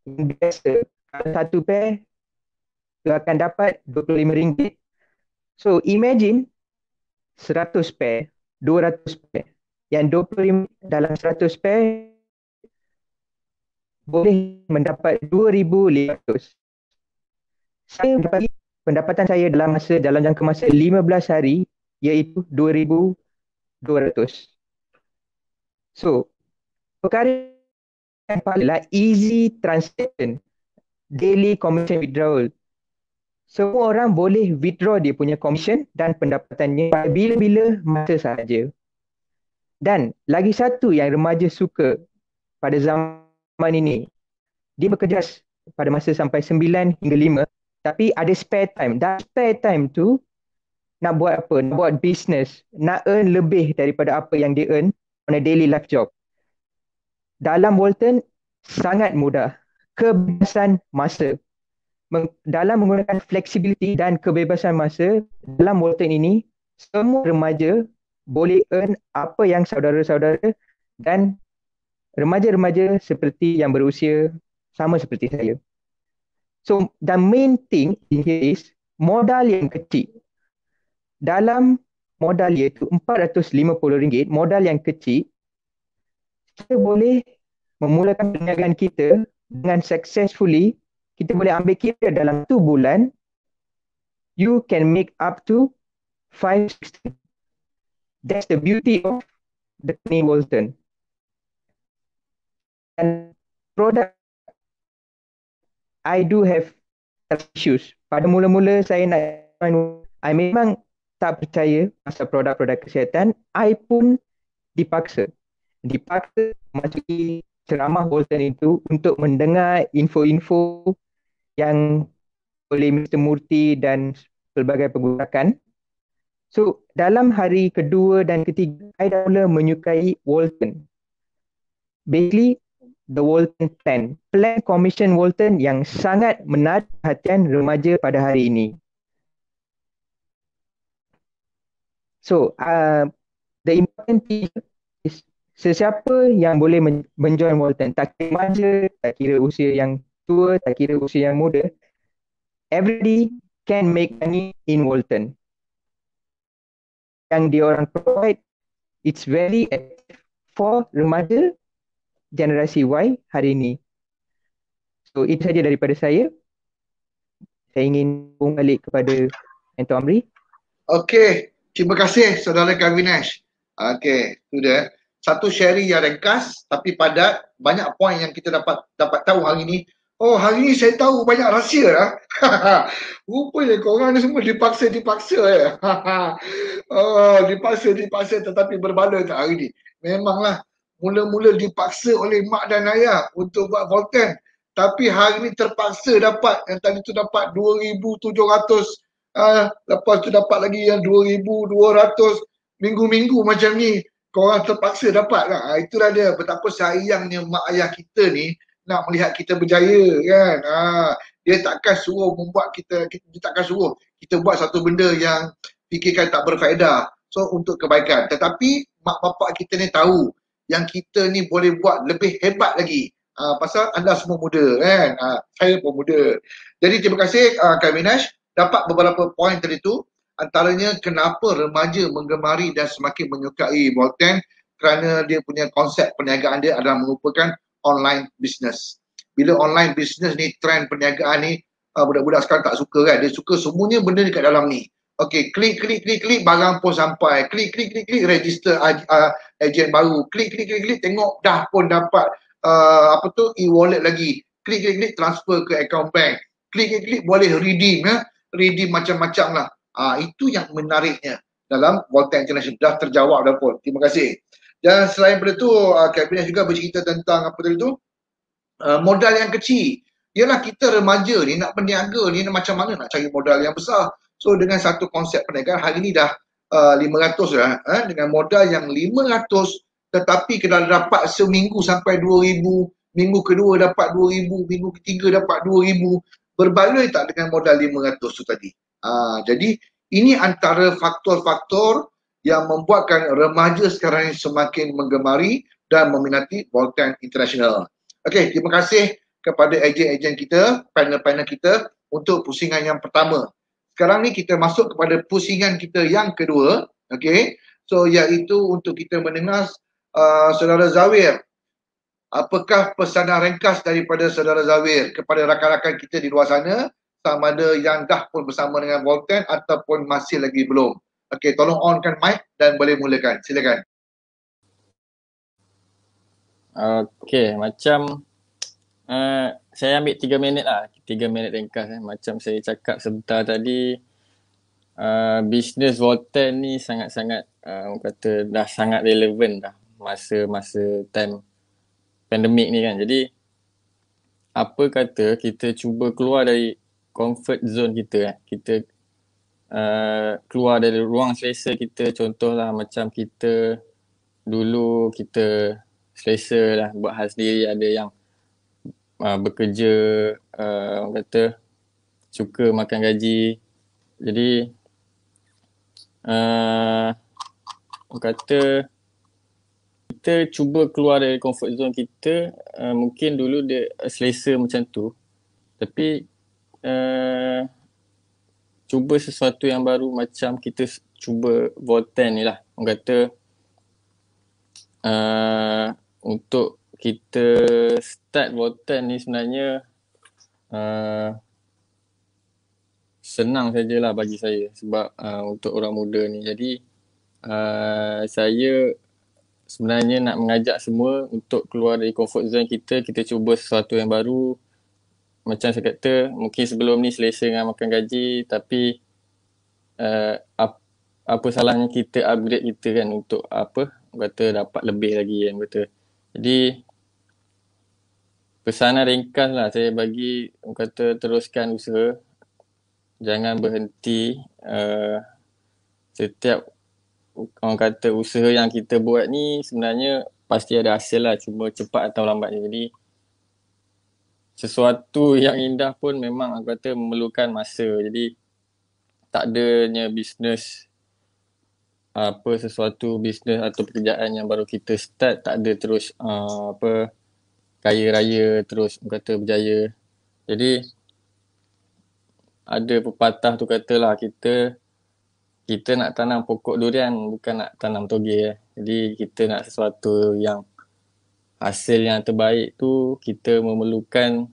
yang biasa Satu pair you akan dapat RM25. So imagine 100 pair, 200 pair. Yang 25 dalam 100 pair boleh mendapat 2,500. Saya bagi pendapatan saya dalam jangka masa 15 hari iaitu 2,200. So, perkara yang paling adalah easy transaction, daily commission withdrawal. Semua orang boleh withdraw dia punya commission dan pendapatannya bila-bila masa sahaja. Dan lagi satu yang remaja suka pada zaman ini, dia bekerja pada masa sampai 9 hingga 5, tapi ada spare time. Dan spare time tu nak buat apa? Nak buat business, nak earn lebih daripada apa yang dia earn on a daily life job. Dalam Walton sangat mudah. Kebebasan masa. Dalam menggunakan flexibility dan kebebasan masa, dalam Walton ini, semua remaja boleh earn apa yang saudara-saudara dan remaja-remaja seperti yang berusia sama seperti saya. So, the main thing here is modal yang kecil. Dalam modal iaitu RM450, modal yang kecil, kita boleh memulakan perniagaan kita dengan successfully. Kita boleh ambil kira dalam 1 bulan, you can make up to 5-6. That's the beauty of the company Walton. And product, I do have issues. Pada mula-mula saya I memang tak percaya pasal produk-produk kesihatan. I pun dipaksa masuki ceramah Walton itu untuk mendengar info-info yang oleh Mr. Murthy dan pelbagai pergerakan. So, dalam hari kedua dan ketiga, saya dah mula menyukai Walton. Basically, the Walton Plan. Plan Commission Walton yang sangat menarik perhatian remaja pada hari ini. So, the important thing is sesiapa yang boleh menjoin Walton, tak kira remaja, tak kira usia yang tua, tak kira usia yang muda, everybody can make money in Walton. Yang diorang provide, it's very effective for remaja generasi Y hari ini. So itu saja daripada saya. Saya ingin balik kepada Mentor Amri. Okey, terima kasih saudara Kavinash. Okey, itu dia. Satu sharing yang ringkas tapi padat, banyak poin yang kita dapat tahu hari ini. Oh, hari ini saya tahu banyak rahsia lah. Rupanya korang ni semua dipaksa ya. Oh, dipaksa tetapi berbaloi tak hari ini. Memanglah mula-mula dipaksa oleh mak dan ayah untuk buat Volten. Tapi hari ini terpaksa dapat, yang tadi tu dapat 2,700. Lepas tu dapat lagi yang 2,200. Minggu-minggu macam ni. Korang terpaksa dapat lah. Itulah dia betapa sayangnya mak ayah kita ni nak melihat kita berjaya kan. Dia takkan suruh membuat dia takkan suruh kita buat satu benda yang fikirkan tak berfaedah. So untuk kebaikan. Tetapi mak bapak kita ni tahu yang kita ni boleh buat lebih hebat lagi. Pasal anda semua muda kan. Saya pun muda. Jadi terima kasih Kak Minash dapat beberapa poin tadi tu. Antaranya kenapa remaja menggemari dan semakin menyukai Volten kerana dia punya konsep perniagaan dia adalah merupakan online business. Bila online business ni, trend perniagaan ni, budak-budak sekarang tak suka kan. Dia suka semuanya benda dekat dalam ni. Okay, klik, barang pun sampai. Klik, register ejen baru. Klik, tengok dah pun dapat e-wallet lagi. Klik, transfer ke account bank. Klik, boleh redeem. Redeem macam-macam lah. Itu yang menariknya dalam Volten International. Dah terjawab dah pun. Terima kasih. Dan selain daripada tu, Kabinet juga bercerita tentang apa tadi tu, modal yang kecil. Ialah kita remaja ni nak berniaga ni macam mana nak cari modal yang besar. So dengan satu konsep perniagaan hari ni dah 500 lah. Dengan modal yang 500 tetapi kalau dapat seminggu sampai 2,000, minggu kedua dapat 2,000, minggu ketiga dapat 2,000, berbaloi tak dengan modal 500 tu tadi. Jadi ini antara faktor-faktor yang membuatkan remaja sekarang ini semakin menggemari dan meminati Volten International. Okey, terima kasih kepada ejen-ejen kita, panel-panel kita untuk pusingan yang pertama. Sekarang ni kita masuk kepada pusingan kita yang kedua, okey. So iaitu untuk kita mendengar Saudara Zawir. Apakah pesanan ringkas daripada Saudara Zawir kepada rakan-rakan kita di luar sana, sama ada yang dah pun bersama dengan Volten ataupun masih lagi belum. Okey, tolong onkan mic dan boleh mulakan. Silakan. Okey, macam saya ambil 3 minit lah. 3 minit ringkas. Macam saya cakap sebentar tadi, bisnes Volten ni sangat-sangat orang kata dah sangat relevan dah masa-masa time pandemik ni kan. Jadi apa kata kita cuba keluar dari comfort zone kita. Kita keluar dari ruang selesa kita. Contohlah macam kita dulu kita selesa lah buat hal sendiri, ada yang bekerja orang kata suka makan gaji. Jadi orang kata kita cuba keluar dari comfort zone kita. Mungkin dulu dia selesa macam tu, tapi cuba sesuatu yang baru, macam kita cuba Volten ni lah. Orang kata untuk kita start Volten ni sebenarnya senang sajalah bagi saya, sebab untuk orang muda ni. Jadi saya sebenarnya nak mengajak semua untuk keluar dari comfort zone kita. Kita cuba sesuatu yang baru. Macam saya kata, mungkin sebelum ni selesa dengan makan gaji, tapi apa salahnya kita upgrade kita kan, untuk apa, orang kata dapat lebih lagi kan, kata. Jadi pesanan ringkas lah saya bagi, orang kata teruskan usaha. Jangan berhenti. Setiap orang kata usaha yang kita buat ni sebenarnya pasti ada hasil lah, cuma cepat atau lambatnya. Jadi sesuatu yang indah pun memang aku kata memerlukan masa. Jadi tak adanya bisnes, sesuatu bisnes atau pekerjaan yang baru kita start, tak ada terus kaya raya terus orang kata berjaya. Jadi ada pepatah tu katalah, kita nak tanam pokok durian, bukan nak tanam toge. Jadi kita nak sesuatu yang hasil yang terbaik tu, kita memerlukan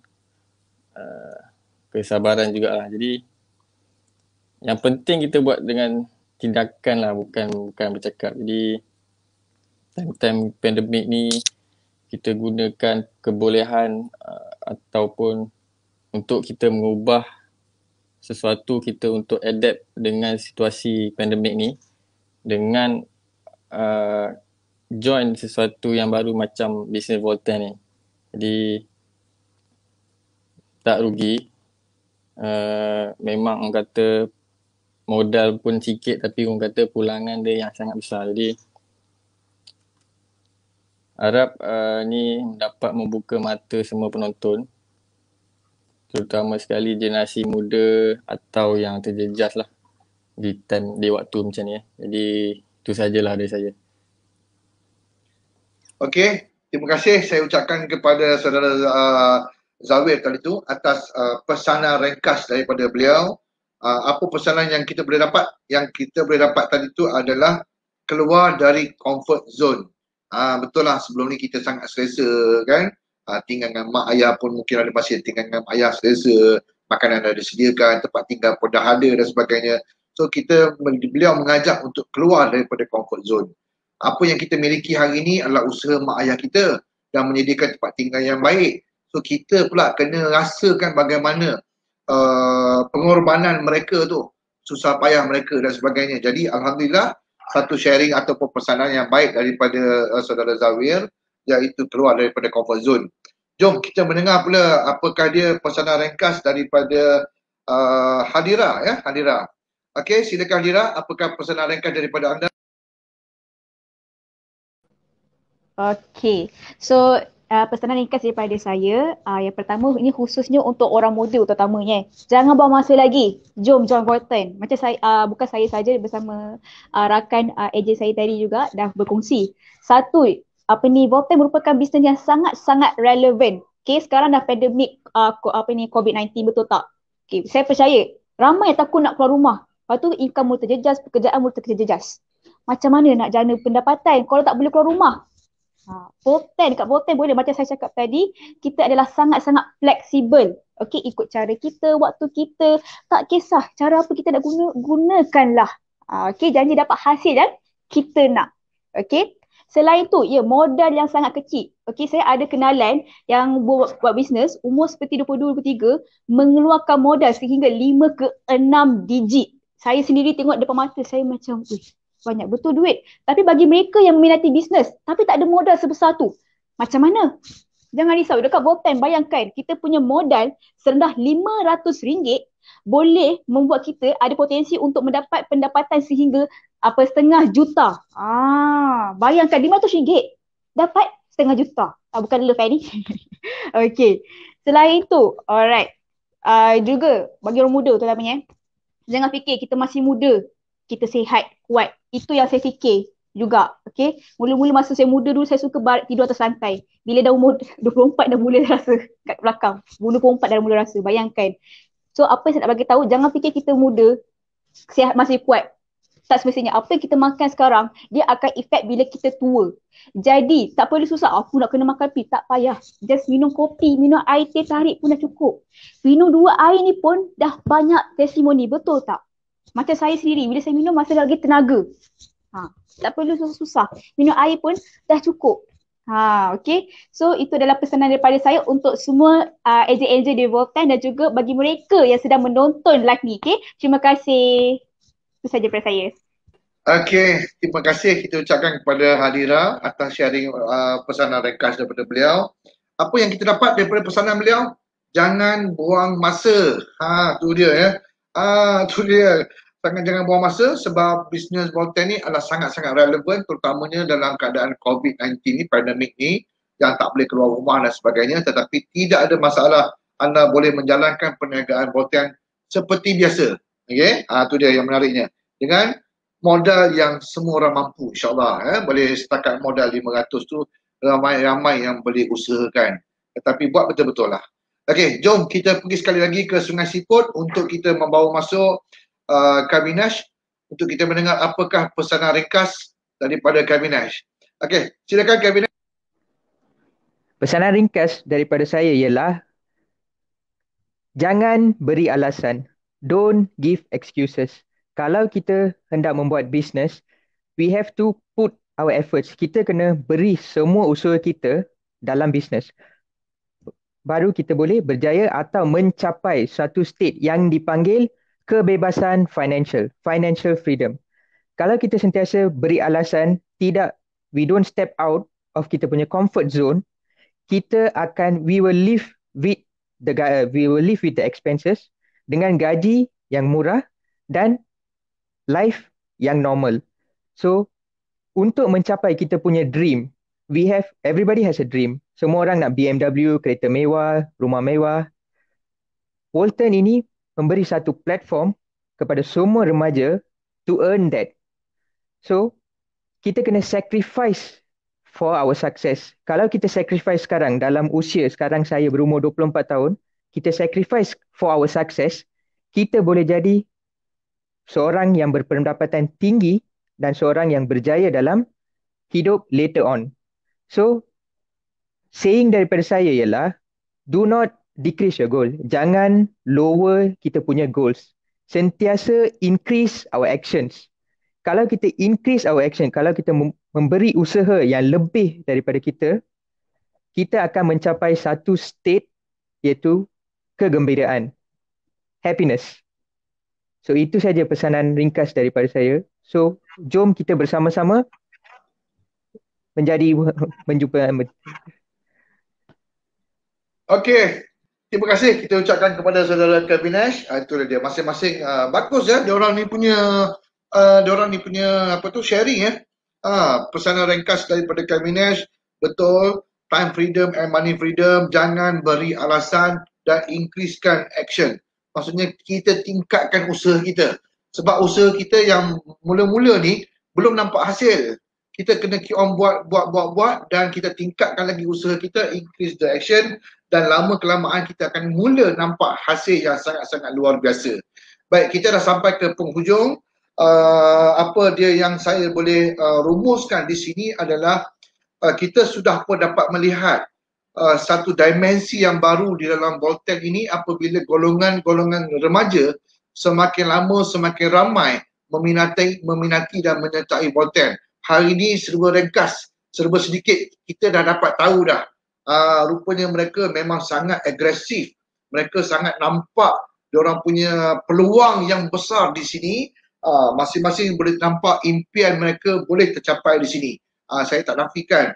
kesabaran jugalah. Jadi yang penting kita buat dengan tindakan lah, bukan bercakap. Jadi time pandemik ni kita gunakan kebolehan ataupun untuk kita mengubah sesuatu kita untuk adapt dengan situasi pandemik ni, dengan join sesuatu yang baru macam bisnes Volten ni. Jadi tak rugi. Memang orang kata modal pun sikit, tapi orang kata pulangan dia yang sangat besar. Jadi harap ni dapat membuka mata semua penonton, terutama sekali generasi muda atau yang terjejas lah di waktu macam ni. Jadi itu sajalah dari saya. Okey, terima kasih saya ucapkan kepada Saudara Zawir tadi tu atas pesanan ringkas daripada beliau. Apa pesanan yang kita boleh dapat? Yang kita boleh dapat tadi tu adalah keluar dari comfort zone. Betul lah, sebelum ni kita sangat selesa kan. Tinggal dengan mak ayah pun mungkin ada pasien tinggal dengan mak ayah selesa, makanan dah disediakan, tempat tinggal pun dah ada dan sebagainya. So beliau mengajak untuk keluar daripada comfort zone. Apa yang kita miliki hari ini adalah usaha mak ayah kita dan menyediakan tempat tinggal yang baik. So kita pula kena rasakan bagaimana pengorbanan mereka tu, susah payah mereka dan sebagainya. Jadi alhamdulillah, satu sharing ataupun pesanan yang baik daripada Saudara Zawir, iaitu keluar daripada comfort zone. Jom kita mendengar pula apakah dia pesanan ringkas daripada Hadira ya, Hadira. Okey, silakan Hadira, apakah pesanan ringkas daripada anda? Okey. So pesanan ringkas daripada saya, yang pertama ini khususnya untuk orang muda terutamanya. Jangan buang masa lagi. Jom join Volten. Macam saya, bukan saya saja, bersama rakan ejen saya tadi juga dah berkongsi. Satu, Volten merupakan bisnes yang sangat-sangat relevan Okay, sekarang dah pandemik COVID-19, betul tak? Okay, saya percaya ramai yang takut nak keluar rumah. Lepas tu income mula terjejas, pekerjaan mula terjejas. Macam mana nak jana pendapatan kalau tak boleh keluar rumah? Dekat Volten boleh, macam saya cakap tadi, kita adalah sangat-sangat fleksibel. Okey, ikut cara kita, waktu kita, tak kisah cara apa kita nak gunakanlah. Okey, janji dapat hasil dan kita nak. Okey. Selain tu, ya, modal yang sangat kecil. Okey, saya ada kenalan yang buat bisnes umur seperti 22-23 mengeluarkan modal sehingga 5 ke 6 digit. Saya sendiri tengok depan mata saya macam, banyak betul duit. Tapi bagi mereka yang meminati bisnes tapi tak ada modal sebesar tu, macam mana? Jangan risau, dekat Volten bayangkan kita punya modal serendah RM500 boleh membuat kita ada potensi untuk mendapat pendapatan sehingga setengah juta. Bayangkan RM500 dapat setengah juta. Bukan love ni. Okay. Selain tu, alright. Juga bagi orang muda terutamanya, jangan fikir kita masih muda, kita sihat, kuat. Itu yang saya fikir juga. Okay. Mula-mula masa saya muda dulu, saya suka tidur atas lantai. Bila dah umur 24 dah mula rasa kat belakang. 24 dah mula rasa. Bayangkan. So apa yang saya nak bagi tahu, jangan fikir kita muda, sihat, masih kuat. Tak semestinya. Apa yang kita makan sekarang, dia akan efek bila kita tua. Jadi, tak perlu susah. Aku nak kena makan pi. Tak payah. Just minum kopi, minum air teh tarik pun dah cukup. Minum 2 air ni pun dah banyak testimoni. Betul tak? Macam saya sendiri, bila saya minum masa lagi tenaga. Tak perlu susah-susah. Minum air pun dah cukup. Okay. So, itu adalah pesanan daripada saya untuk semua agent-agent di Volten dan juga bagi mereka yang sedang menonton live ni. Okay. Terima kasih. Itu saja daripada saya. Okey, terima kasih kita ucapkan kepada Hadira atas sharing pesanan ringkas daripada beliau. Apa yang kita dapat daripada pesanan beliau? Jangan buang masa. Tu dia ya. Tu dia. Jangan buang masa sebab bisnes Volten ni adalah sangat-sangat relevan terutamanya dalam keadaan COVID-19 ni, pandemik ni yang tak boleh keluar rumah dan sebagainya, tetapi tidak ada masalah, anda boleh menjalankan perniagaan Volten seperti biasa. Okey, tu dia yang menariknya. Dengan modal yang semua orang mampu, insyaAllah. Boleh setakat modal 500 tu, ramai-ramai yang boleh usahakan. Tetapi buat betul-betul lah. Okey, jom kita pergi sekali lagi ke Sungai Siput untuk kita membawa masuk Kavinash untuk kita mendengar apakah pesanan ringkas daripada Kavinash. Okey, silakan Kavinash. Pesanan ringkas daripada saya ialah jangan beri alasan. Don't give excuses. Kalau kita hendak membuat bisnes, we have to put our efforts. Kita kena beri semua usaha kita dalam bisnes. Baru kita boleh berjaya atau mencapai satu state yang dipanggil kebebasan financial freedom. Kalau kita sentiasa beri alasan, we don't step out of kita punya comfort zone, we will live with the expenses dengan gaji yang murah dan life yang normal. So, untuk mencapai kita punya dream, everybody has a dream. Semua orang nak BMW, kereta mewah, rumah mewah. Volten ini memberi satu platform kepada semua remaja to earn that. So, kita kena sacrifice for our success. Kalau kita sacrifice sekarang, dalam usia sekarang saya berumur 24 tahun, kita sacrifice for our success, kita boleh jadi seorang yang berpendapatan tinggi dan seorang yang berjaya dalam hidup later on. So, saying daripada saya ialah, do not decrease your goal. Jangan lower kita punya goals. Sentiasa increase our actions. Kalau kita increase our action, kalau kita memberi usaha yang lebih daripada kita akan mencapai satu state iaitu kegembiraan, happiness. So itu saja pesanan ringkas daripada saya. So jom kita bersama-sama menjumpa. Okey, terima kasih kita ucapkan kepada saudara Kavinash. Itu dia masing-masing bagus ya diorang ni punya sharing ya. Pesanan ringkas daripada Kavinash, betul, time freedom and money freedom, jangan beri alasan dan increasekan action. Maksudnya kita tingkatkan usaha kita. Sebab usaha kita yang mula-mula ni belum nampak hasil. kita kena keep on buat dan kita tingkatkan lagi usaha kita, increase the action, dan lama kelamaan kita akan mula nampak hasil yang sangat-sangat luar biasa. Baik, kita dah sampai ke penghujung. Apa dia yang saya boleh rumuskan di sini adalah kita sudah pun dapat melihat satu dimensi yang baru di dalam Volten ini apabila golongan-golongan remaja semakin lama semakin ramai meminati dan menyertai Volten. Hari ini serba ringkas, serba sedikit kita dah dapat tahu dah. Rupanya mereka memang sangat agresif. Mereka sangat nampak diorang punya peluang yang besar di sini. Masing-masing boleh nampak impian mereka boleh tercapai di sini. Saya tak nafikan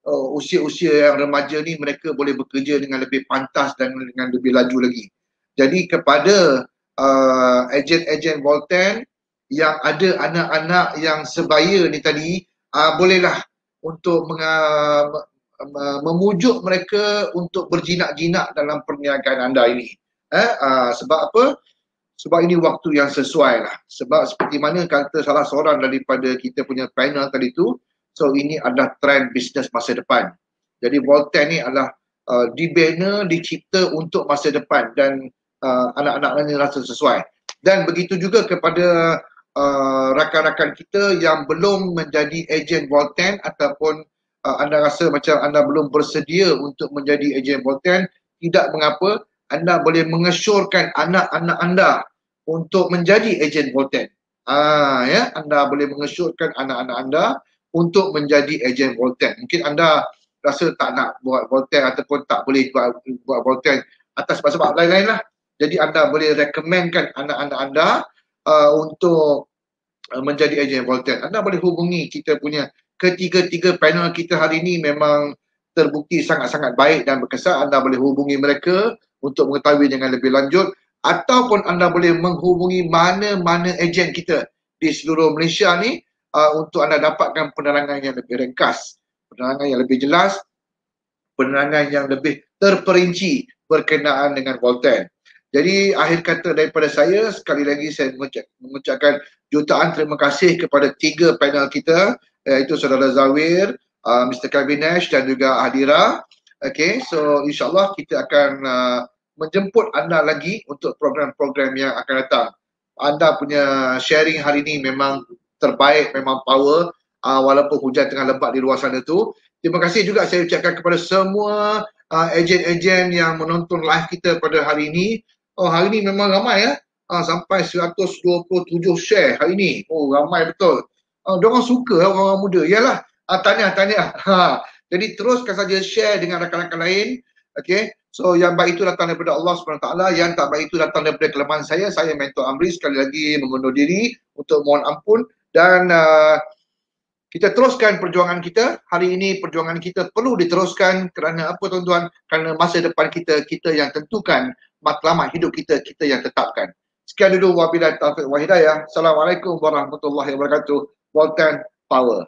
usia-usia yang remaja ni mereka boleh bekerja dengan lebih pantas dan dengan lebih laju lagi. Jadi kepada ejen-ejen Volten yang ada anak-anak yang sebaya ni tadi, bolehlah untuk memujuk mereka untuk berjinak-jinak dalam perniagaan anda ini. Sebab apa? Sebab ini waktu yang sesuai lah. Sebab seperti mana kata salah seorang daripada kita punya panel tadi tu, so ini adalah trend bisnes masa depan. Jadi Volten ni adalah dibina, dicipta untuk masa depan dan anak-anak ini rasa sesuai. Dan begitu juga kepada rakan-rakan kita yang belum menjadi ejen Volten ataupun anda rasa macam anda belum bersedia untuk menjadi ejen Volten, tidak mengapa, anda boleh mengesyorkan anak-anak anda untuk menjadi ejen Volten. Anda boleh mengesyorkan anak-anak anda untuk menjadi ejen Volten. Mungkin anda rasa tak nak buat Volten ataupun tak boleh buat Volten atas sebab-sebab lain-lain lah. Jadi anda boleh recommendkan anak-anak anda untuk menjadi ejen Volten. Anda boleh hubungi kita punya ketiga-tiga panel kita hari ini memang terbukti sangat-sangat baik dan berkesan. Anda boleh hubungi mereka untuk mengetahui dengan lebih lanjut, ataupun anda boleh menghubungi mana-mana ejen kita di seluruh Malaysia ni untuk anda dapatkan penerangan yang lebih ringkas, penerangan yang lebih jelas, penerangan yang lebih terperinci berkenaan dengan Volten. Jadi akhir kata daripada saya, sekali lagi saya mengucapkan jutaan terima kasih kepada tiga panel kita, iaitu Saudara Zawir, Mr. Calvin Nash dan juga Hadira. Okay, so insyaAllah kita akan menjemput anda lagi untuk program-program yang akan datang. Anda punya sharing hari ini memang terbaik, memang power, walaupun hujan tengah lebat di luar sana tu. Terima kasih juga saya ucapkan kepada semua ejen-ejen yang menonton live kita pada hari ini. Hari ini memang ramai ya. Sampai 127 share hari ini. Ramai betul. Diorang suka orang-orang muda. Yalah, tahniah. Jadi teruskan saja share dengan rakan-rakan lain. Okay. So yang baik itu datang daripada Allah SWT, yang tak baik itu datang daripada kelemahan saya. Saya Mentor Amri sekali lagi mengundur diri untuk mohon ampun dan kita teruskan perjuangan kita. Hari ini perjuangan kita perlu diteruskan kerana apa tuan-tuan? Kerana masa depan kita yang tentukan, matlamat hidup kita yang tetapkan. Sekian dulu, wabillahi taufiq wa hidayah. Assalamualaikum warahmatullahi wabarakatuh. Volten Power.